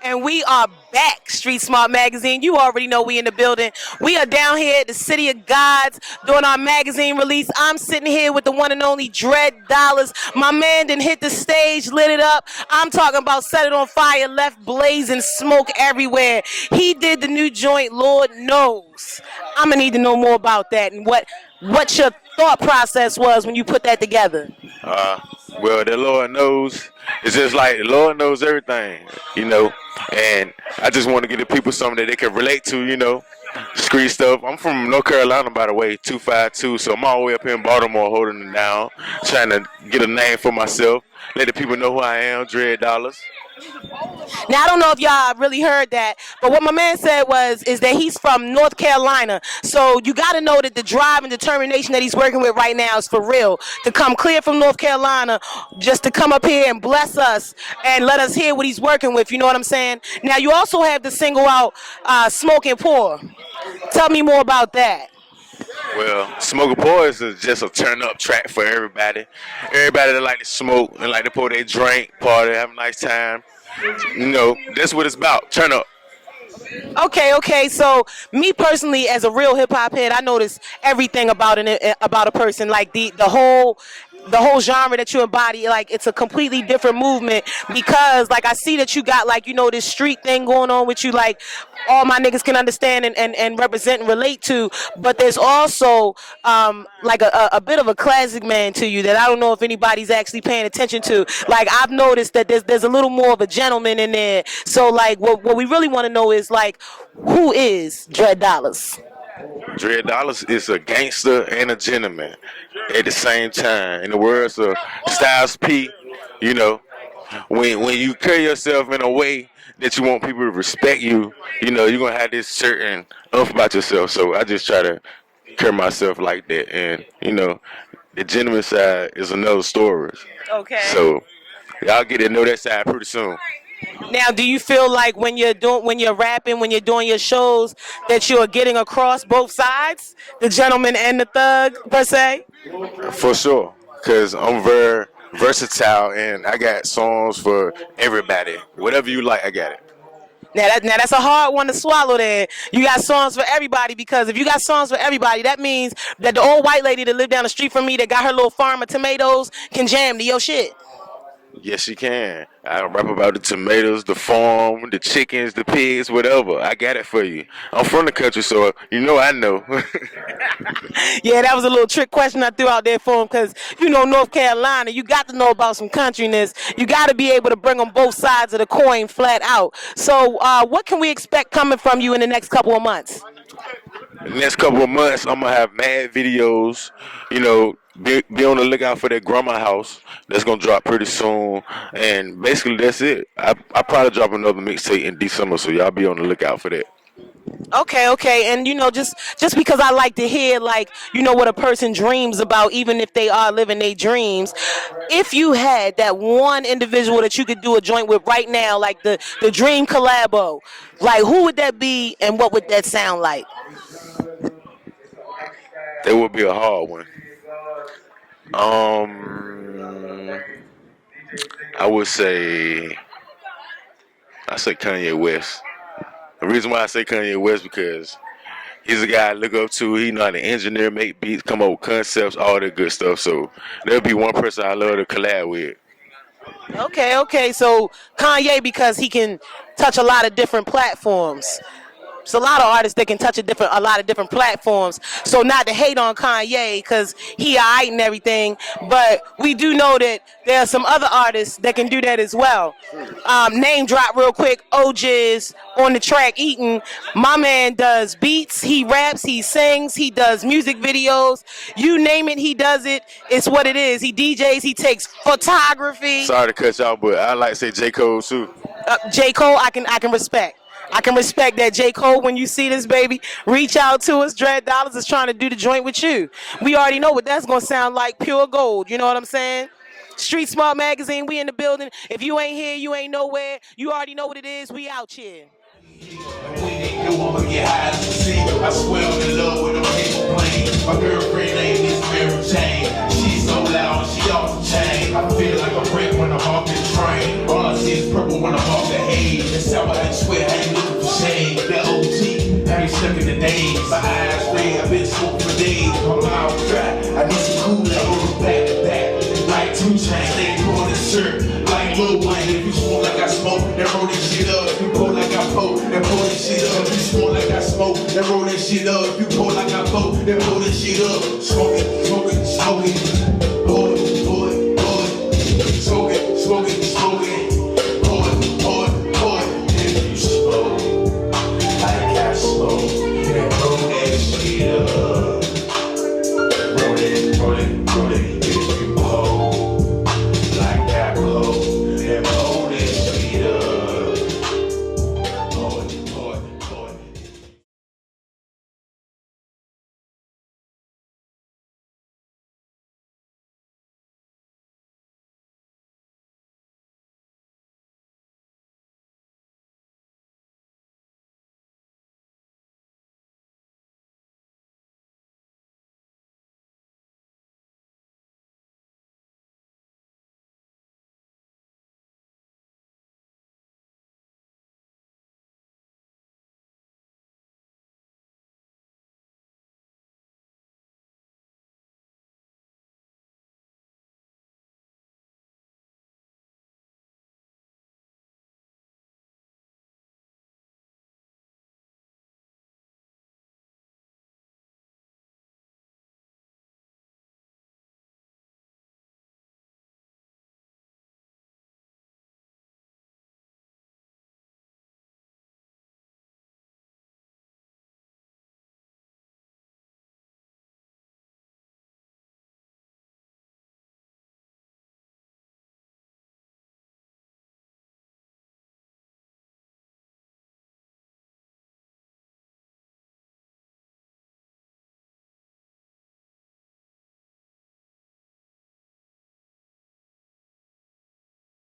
And we are back, Street Smart Magazine. You already know we in the building. We are down here at the City of Gods doing our magazine release. I'm sitting here with the one and only Dread Dollars. My man done hit the stage, lit it up. I'm talking about set it on fire, left blazing smoke everywhere. He did the new joint, Lord knows. I'm gonna need to know more about that and what your thought process was when you put that together. Uh, well, the Lord knows. It's just like the Lord knows everything, you know. And I just want to give the people something that they can relate to, you know. Street stuff. I'm from North Carolina, by the way, 252. So I'm all the way up here in Baltimore holding it down, trying to get a name for myself. Let the people know who I am, Dread Dollars. Now I don't know if y'all really heard that, but what my man said is that he's from North Carolina. So you got to know that the drive and determination that he's working with right now is for real. To come clear from North Carolina, just to come up here and bless us and let us hear what he's working with. You know what I'm saying? Now you also have the single out, "Smoke and Pour." Tell me more about that. Well, Smoke a Boys is just a turn up track for everybody. Everybody that like to smoke and like to pour their drink, party, have a nice time. You know, that's what it's about. Turn up. Okay. So me personally, as a real hip hop head, I notice everything about a person, like the whole genre that you embody. Like it's a completely different movement because, like, I see that you got, like, this street thing going on with you, like all my niggas can understand and represent and relate to. But there's also like a bit of a classic man to you that I don't know if anybody's actually paying attention to. Like I've noticed that there's a little more of a gentleman in there. So like what we really want to know is, like, who is Dread Dollars? Dread Dollars is a gangster and a gentleman at the same time. In the words of Styles P, you know, when you carry yourself in a way that you want people to respect you, you know, you're gonna have this certain umph about yourself. So I just try to carry myself like that, and you know, the gentleman side is another story. Okay. So y'all get to know that side pretty soon. Now, do you feel like when you're rapping, when you're doing your shows, that you are getting across both sides, the gentleman and the thug per se? For sure, cause I'm very versatile and I got songs for everybody. Whatever you like, I got it. Now that's a hard one to swallow. There, you got songs for everybody, because if you got songs for everybody, that means that the old white lady that lived down the street from me that got her little farm of tomatoes can jam to your shit. Yes, you can. I rap about the tomatoes, the farm, the chickens, the pigs, whatever. I got it for you. I'm from the country, so you know I know. Yeah, that was a little trick question I threw out there for him, because North Carolina, you got to know about some countryness. You got to be able to bring on both sides of the coin flat out. So what can we expect coming from you in the next couple of months? The next couple of months, I'm gonna have mad videos. You know, be on the lookout for that grandma house that's gonna drop pretty soon. And basically, that's it. I probably drop another mixtape in December, so y'all be on the lookout for that. Okay, and just because I like to hear, like, what a person dreams about, even if they are living their dreams. If you had that one individual that you could do a joint with right now, like the dream collabo, like, who would that be and what would that sound like? That would be a hard one. Um, I say Kanye West. The reason why I say Kanye West because he's a guy I look up to. He know how to engineer, make beats, come up with concepts, all that good stuff. So there'll be one person I love to collab with. Okay. So Kanye, because he can touch a lot of different platforms. It's a lot of artists that can touch a lot of different platforms. So not to hate on Kanye, because he alright and everything, but we do know that there are some other artists that can do that as well. Name drop real quick. OJ's on the track Eaton. My man does beats, he raps, he sings, he does music videos. You name it, he does it. It's what it is. He DJs, he takes photography. Sorry to cut y'all, but I like to say J. Cole too. J. Cole, I can respect. I can respect that. J. Cole, when you see this, baby, reach out to us. Dread Dollars is trying to do the joint with you. We already know what that's going to sound like, pure gold. You know what I'm saying? Street Smart Magazine, we in the building. If you ain't here, you ain't nowhere. You already know what it is. We out here. I swear I'm in love with them paper planes. My girlfriend name is Mary Jane. She's so loud, she off the chain. I feel like a brick when I'm off the train. All I see is purple when I'm off the hay. That's how I stuck in the days. My eyes red, I've been smoking for days. My mouth dry, I need some Kool-Aid. Back to back, like 2 chains. They pouring the syrup like Lil Wayne. If you smoke like I smoke, then roll this shit up. If you pour like I pour, then pour this shit up. If you smoke like I smoke, then roll that shit up. If you pour like I pour, then pour this shit up. Smoking, smoking, smoking.